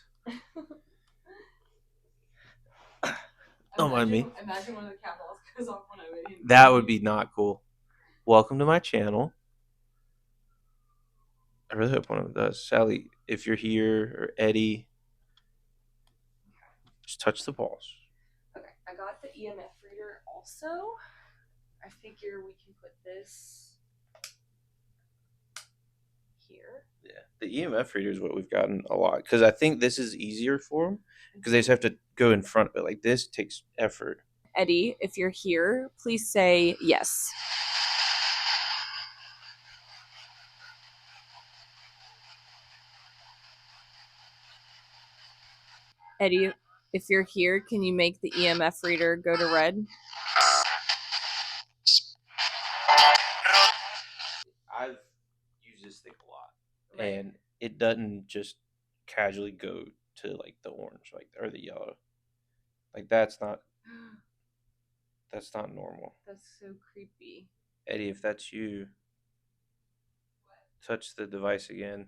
Don't mind me. Imagine one of the cat balls goes off when I'm in. That would be not cool. Welcome to my channel. I really hope one of them does. Sally, if you're here, or Eddie, just touch the balls. Okay, I got the EMF reader also. I figure we can put this here. Yeah, the EMF reader is what we've gotten a lot because I think this is easier for them because they just have to go in front of it. Like this takes effort. Eddie, if you're here, please say yes. Eddie, if you're here, can you make the EMF reader go to red? I've used this thing a lot, and it doesn't just casually go to like the orange, like or the yellow. Like that's not normal. That's so creepy. Eddie, if that's you, touch the device again.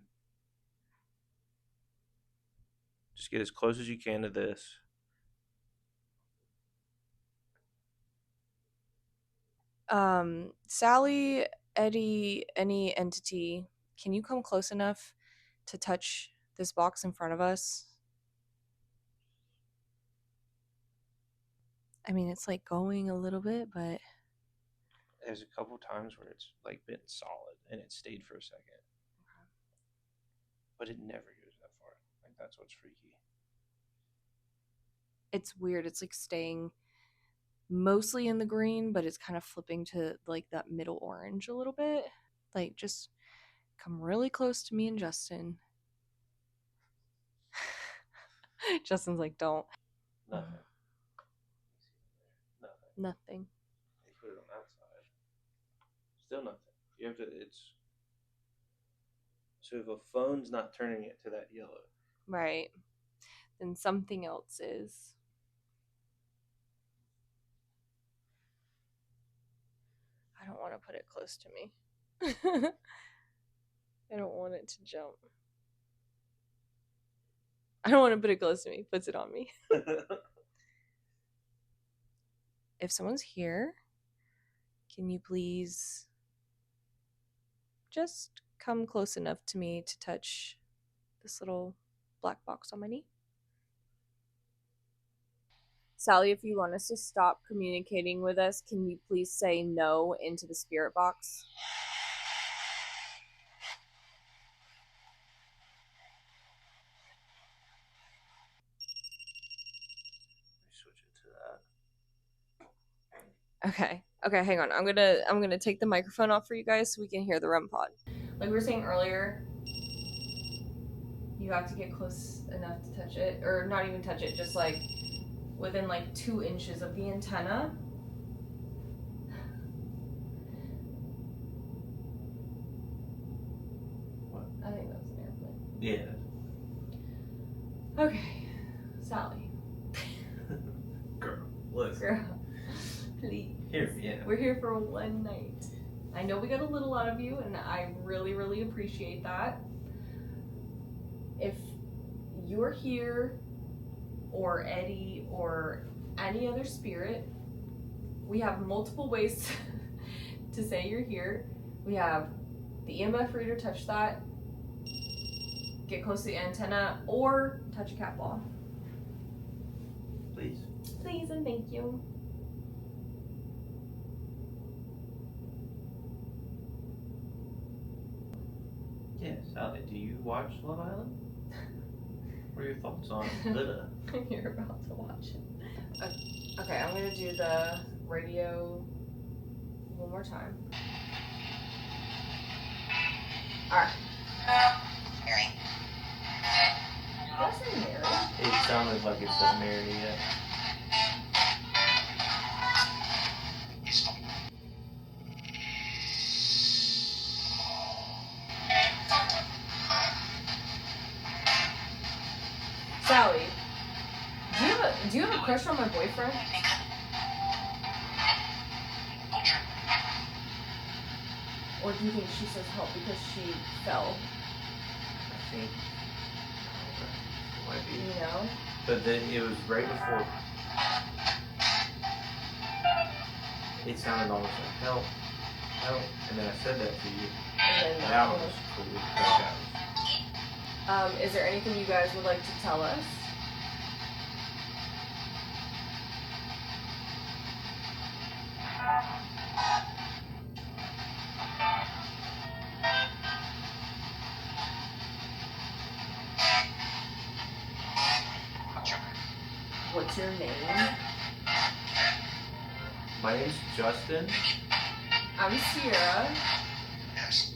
Just get as close as you can to this. Sally, Eddie, any entity, can you come close enough to touch this box in front of us? I mean, it's like going a little bit, but There's a couple times where it's like been solid and it stayed for a second, but it never goes that far. Like that's what's freaky. it's weird. It's like staying mostly in the green, but it's kind of flipping to like that middle orange a little bit. Like, just come really close to me and Justin. Justin's like, don't. Nothing. Nothing. Nothing. They put it on that side. Still nothing. You have to. It's so if a phone's not turning it to that yellow, Right. Then something else is. I don't want to put it close to me. I don't want it to jump. I don't want to put it close to me. Puts it on me. If someone's here, can you please just come close enough to me to touch this little black box on my knee? Sally, if you want us to stop communicating with us, can you please say no into the spirit box? switch it to that. Okay. Okay, hang on. I'm gonna take the microphone off for you guys so we can hear the REM pod. Like we were saying earlier, you have to get close enough to touch it, or not even touch it, just like within like 2 inches of the antenna. What? I think that was an airplane. Yeah. Okay, Sally. Girl, listen. Girl, please. Here, yeah. We're here for one night. I know we got a little out of you, and I really, really appreciate that. If you're here, or Eddie, or any other spirit, we have multiple ways to say you're here. We have the EMF reader, touch that, get close to the antenna, or touch a cat ball. Please. Please and thank you. Yeah, Sally, do you watch Love Island? What are your thoughts on Lita? You're about to watch it. Okay, I'm gonna do the radio one more time. Alright. Did I say Mary? It sounded like it said Mary, yeah. Sally, do you have a crush on my boyfriend? Or do you think she says help because she fell? I think. Might be. You know? But then it was right before. It sounded almost like help, help, and then I said that to you. And then That was completely back out. Is there anything you guys would like to tell us? What's your name? My name's Justin. I'm Sierra. Yes.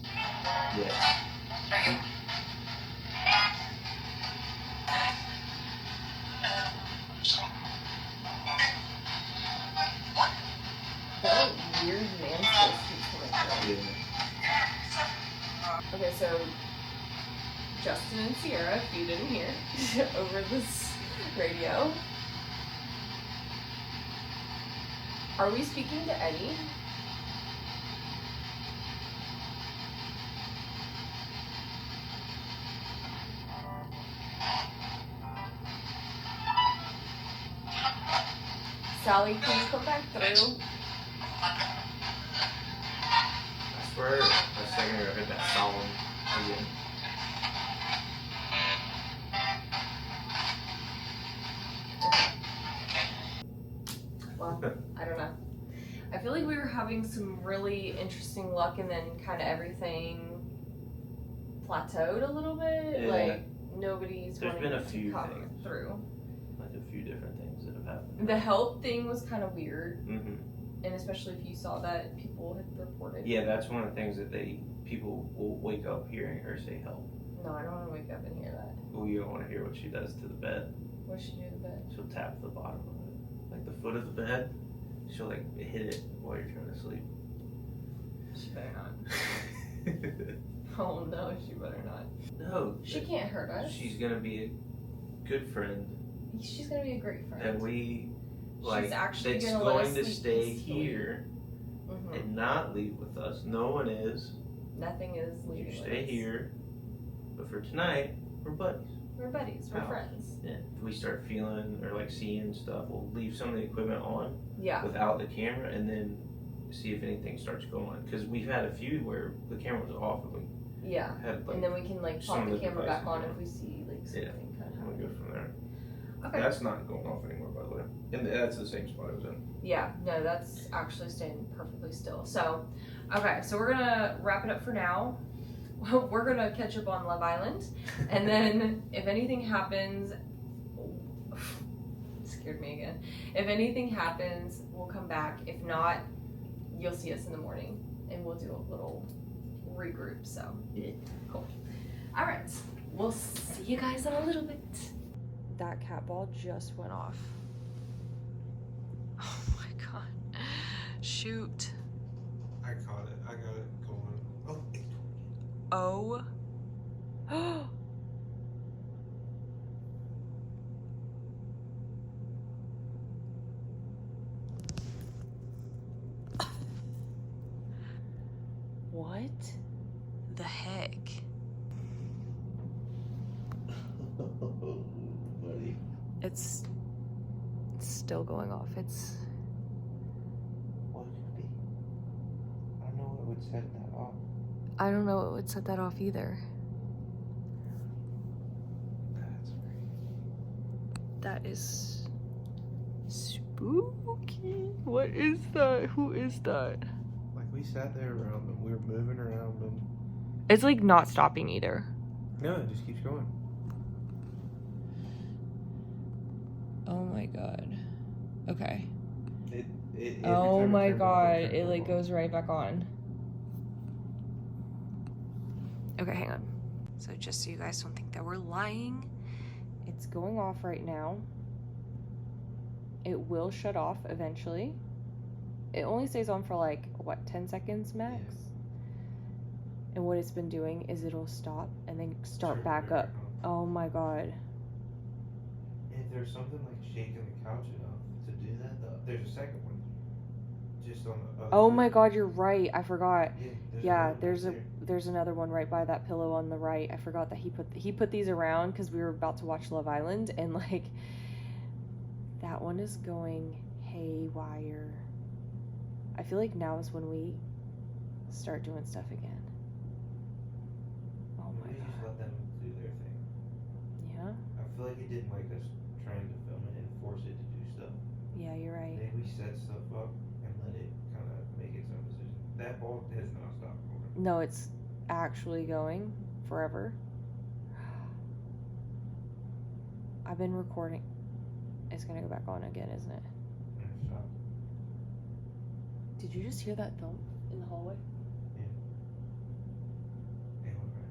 That weird man's voice keeps coming through. Yeah. Okay, so Justin and Sierra, if you didn't hear, over this radio. Are we speaking to Eddie? Sally, can you come back through? I swear, a second ago I heard that Salem again. Well, I don't know. I feel like we were having some really interesting luck and then kind of everything plateaued a little bit. Yeah. Like, nobody's There's wanting been a to few come things. through. Like a few different things that have happened. The help thing was kind of weird, Mm-hmm. and especially if you saw that people had reported. Yeah, that's one of the things that people will wake up hearing her say help. No, I don't want to wake up and hear that. Well, you don't want to hear what she does to the bed. What should you do to the bed? She'll tap the bottom of it, like the foot of the bed. She'll like hit it while you're trying to sleep. She better not. Oh no, she better not. No, She can't hurt us. she's gonna be a good friend, She's gonna be a great friend. and we like She's actually that's gonna let us going to sleep stay peacefully. here Mhm. and not leave with us. No one is. Nothing is You leaving. stay us. here, but for tonight, we're buddies. We're buddies. We're Wow. friends. Yeah. If we start feeling or like seeing stuff, we'll leave some of the equipment on Yeah. without the camera, and then see if anything starts going. Because we've had a few where the camera was off, and we Yeah. had like. And then we can like some pop of the the camera back on devices, if we see like something kind of we'll happen. go from there. Okay. That's not going off anymore, by the way. And that's the same spot it was in. Yeah, no, that's actually staying perfectly still. So, okay, so we're gonna wrap it up for now. We're gonna catch up on Love Island, and then if anything happens, scared me again. If anything happens, we'll come back. If not, you'll see us in the morning, and we'll do a little regroup. So, Yeah. cool. All right, we'll see you guys in a little bit. That cat ball just went off. Oh my god. Shoot. I caught it. I got it going. Oh. What the heck? Buddy. It's still going off. It's What could it be? I don't know what would set that off. I don't know what would set that off either. That's weird. That is spooky. What is that? Who is that? Like we sat there around them. We were moving around them. It's like not stopping either. No, it just keeps going. Oh my god. Okay. It every Oh time it my turned off, god. turned It like off. goes right back on. Okay, hang on. So just so you guys don't think that we're lying, it's going off right now. It will shut off eventually. It only stays on for like, what, 10 seconds max? Yeah. And what it's been doing is it'll stop and then start Turn back right up. on. Oh my god. If there's something like shaking the couch enough to do that, there's a second one. Just on the other Oh my side. god, you're right. I forgot. Yeah, There's another one right by that pillow on the right. I forgot that he put these around because we were about to watch Love Island, and like that one is going haywire. I feel like now is when we start doing stuff again. Oh my Maybe god. just let them do their thing. Yeah? I feel like it didn't like us trying to film it and force it to do stuff. Yeah, you're right. Maybe we set stuff up and let it kind of make its own decision. That ball has not stopped going. No, it's actually going forever. I've been recording. It's gonna go back on again, isn't it? Stop. Did you just hear that thump in the hallway? Yeah. Hey, look right.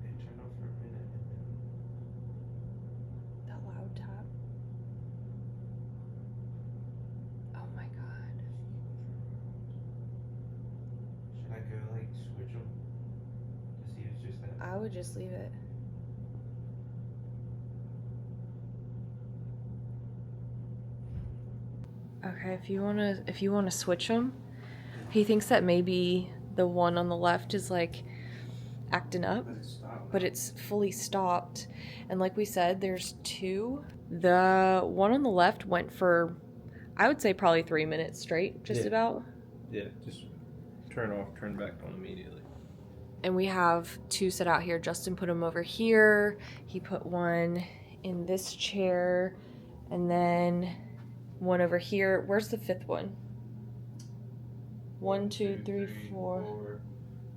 It turned off for a minute and then That loud tap. Oh my god. should I go like switch them to see if it's just that? I would just leave it. Okay, if you wanna switch them, he thinks that maybe the one on the left is like acting up, But it stopped. but it's fully stopped. And like we said, there's two. The one on the left went for, I would say probably 3 minutes straight, just Yeah. about. Yeah, just turn off, turn back on immediately. And we have two set out here. Justin put them over here. He put one in this chair, and then one over here. Where's the fifth one? 1, 2, 3, 4.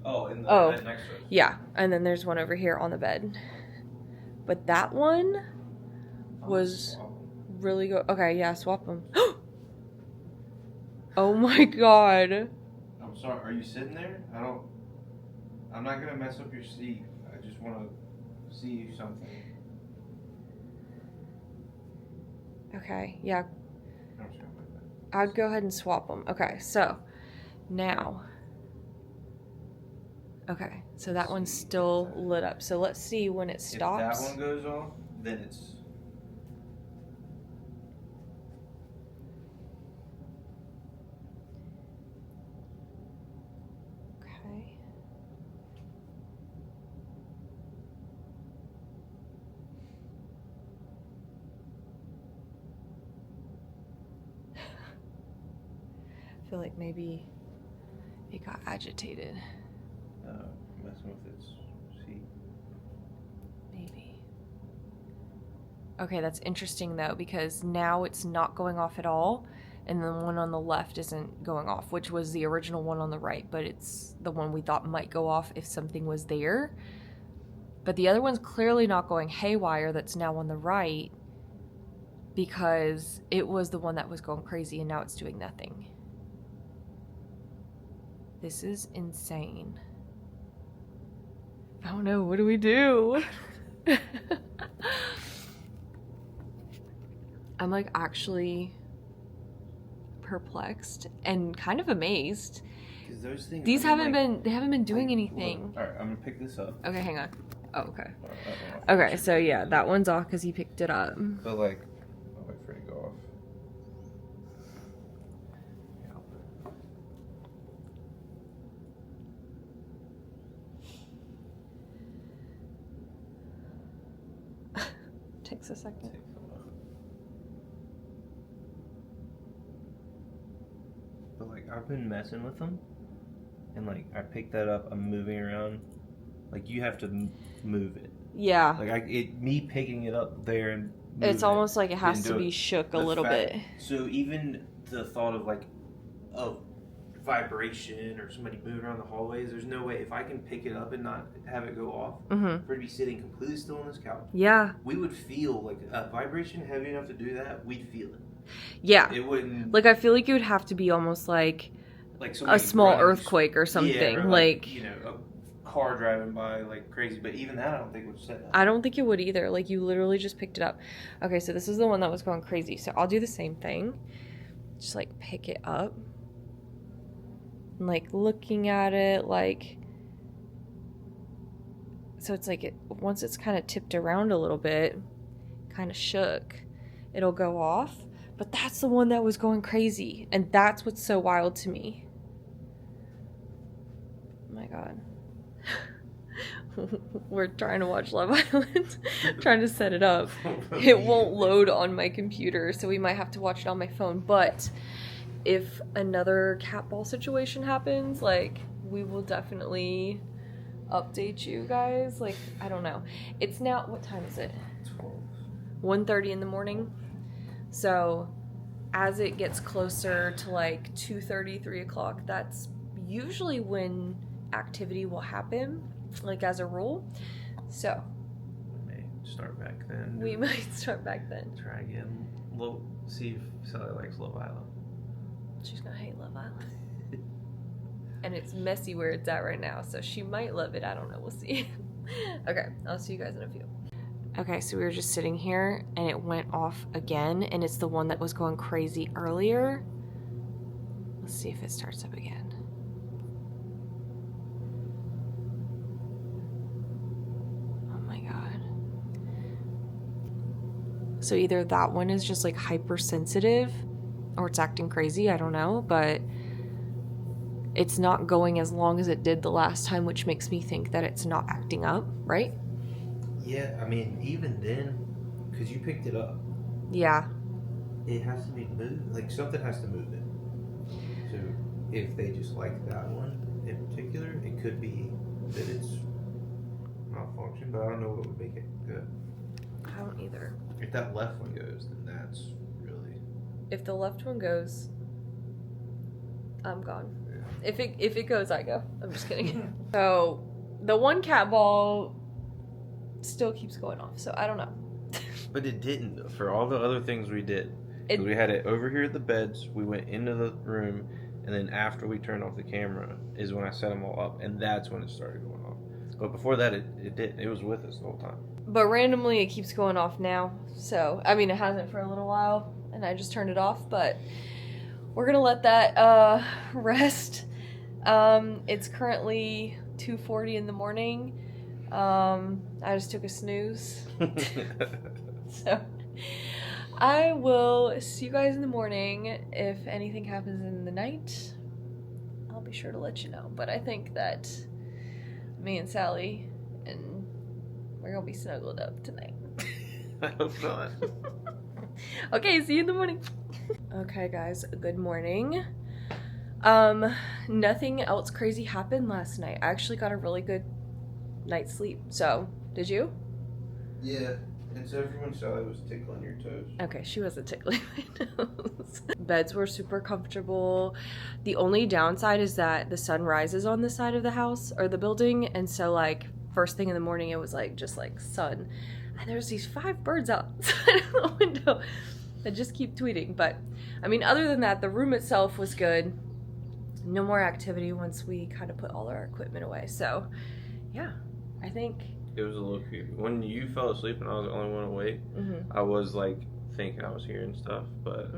Oh, in the Oh. bed next to us. Yeah, and then there's one over here on the bed. But that one was really good. Okay, yeah, swap them. Oh my god. I'm sorry, are you sitting there? I'm not gonna mess up your seat. I just wanna see something. Okay, yeah, I'm just gonna put that. I'd go ahead and swap them. Okay, so now. Okay, so that one's still lit up. So let's see when it stops. If that one goes off, then it's. Okay. I feel like maybe it got agitated. Messing with its seat. Maybe. Okay, that's interesting though, because now it's not going off at all, and the one on the left isn't going off, which was the original one on the right, but it's the one we thought might go off if something was there. But the other one's clearly not going haywire that's now on the right, because it was the one that was going crazy and now it's doing nothing. This is insane. I don't know, what do we do? I'm like actually perplexed and kind of amazed. Because those things. They haven't been doing anything. Alright, I'm gonna pick this up. Okay, hang on. Oh, okay. Alright, Okay, so yeah, that one's off because he picked it up. But like, I'll wait for it to go off. Takes a second. But like, I've been messing with them, and like, I picked that up. I'm moving around. Like, you have to move it. Yeah. Like, me picking it up there and It's almost like it has didn't to do be it. shook a The little fact- bit. So even the thought of like, vibration or somebody moving around the hallways, there's no way if I can pick it up and not have it go off, Mm-hmm. for it to be sitting completely still on this couch, Yeah. we would feel like a vibration heavy enough to do that. We'd feel it. Yeah. It wouldn't Like, I feel like it would have to be almost like like a somebody small running- earthquake or something. Yeah, or like, you know, a car driving by like crazy. But even that, I don't think would set that. I don't think it would either. Like, you literally just picked it up. Okay, so this is the one that was going crazy. So I'll do the same thing. Just, like, pick it up. And, like, looking at it, like... So it's like, once it's kind of tipped around a little bit, kind of shook, it'll go off. But that's the one that was going crazy. And that's what's so wild to me. Oh my God. We're trying to watch Love Island. Trying to set it up. It won't load on my computer, so we might have to watch it on my phone. But if another cat ball situation happens, like, we will definitely update you guys. Like, I don't know. It's now, what time is it? 1:30 in the morning. So as it gets closer to like 2:30, 3 o'clock, that's usually when activity will happen, like, as a rule. So We may start back then. we might start back then. Try again. See if Sally likes Love Island. She's gonna hate Love Island. And it's messy where it's at right now, so she might love it. I don't know. We'll see. Okay, I'll see you guys in a few. Okay, so we were just sitting here, and it went off again, and it's the one that was going crazy earlier. Let's see if it starts up again. Oh my God. So either that one is just like hypersensitive, or it's acting crazy, I don't know, but it's not going as long as it did the last time, which makes me think that it's not acting up, right? Yeah, I mean, even then, because you picked it up, Yeah. it has to be moved. Like, something has to move it. So, if they just like that one in particular, it could be that it's malfunction, but I don't know what would make it good. I don't either. If that left one goes, then that's really... If the left one goes, I'm gone. If it goes, I go. I'm just kidding. So the one cat ball still keeps going off, so I don't know. But it didn't, though, for all the other things we did. It- 'Cause we had it over here at the beds, we went into the room, and then after we turned off the camera is when I set them all up, and that's when it started going off. But before that, it didn't. It was with us the whole time. But randomly it keeps going off now. So, I mean, it hasn't for a little while, and I just turned it off, but we're gonna let that rest. It's currently 2:40 in the morning. I just took a snooze. So I will see you guys in the morning. If anything happens in the night, I'll be sure to let you know. But I think that me and Sally, and we're gonna be snuggled up tonight. I hope not. Okay, see you in the morning. Okay, guys, good morning. Nothing else crazy happened last night. I actually got a really good night's sleep. So, did you? Yeah, and so everyone saw I was tickling your toes. Okay, she wasn't tickling my nose. Beds were super comfortable. The only downside is that the sun rises on this side of the house or the building, and so like first thing in the morning it was like just like sun, and there's these 5 birds outside of the window that just keep tweeting. But I mean, other than that, the room itself was good. No more activity once we kind of put all our equipment away. So yeah, I think It was a little creepy. When you fell asleep and I was the only one awake, I was like thinking I was hearing stuff, but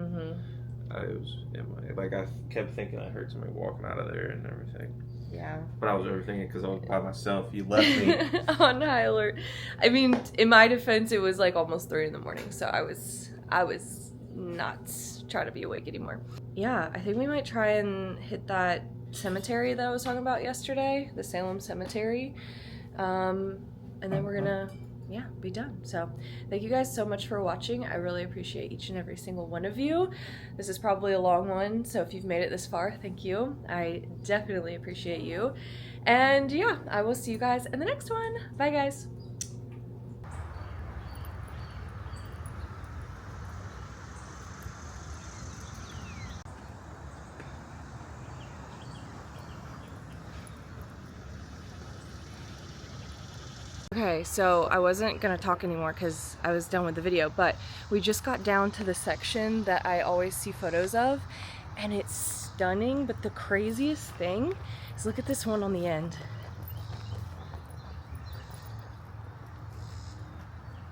I was in my, like, I kept thinking I heard somebody walking out of there and everything. yeah. But I was overthinking because I was by myself. You left me. On high alert. I mean, in my defense, it was like almost 3 in the morning, so I was not trying to be awake anymore. Yeah, I think we might try and hit that cemetery that I was talking about yesterday, the Salem Cemetery, and then we're gonna, yeah, be done. So thank you guys so much for watching. I really appreciate each and every single one of you. This is probably a long one, so if you've made it this far, thank you. I definitely appreciate you. And yeah, I will see you guys in the next one. Bye, guys. Okay, Okay, so I wasn't gonna talk anymore because I was done with the video, but we just got down to the section that I always see photos of, and it's stunning, but the craziest thing is look at this one on the end.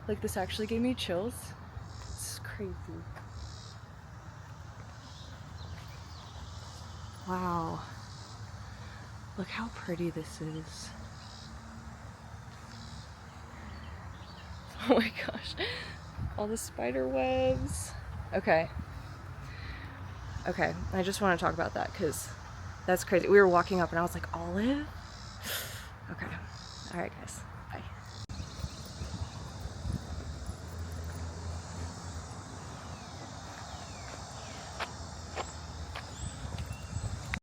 Like, this actually gave me chills. This is crazy. Wow. Look how pretty this is. Oh my gosh. All the spider webs. Okay. Okay, I just want to talk about that because that's crazy. We were walking up and I was like, olive? Okay. Alright, guys.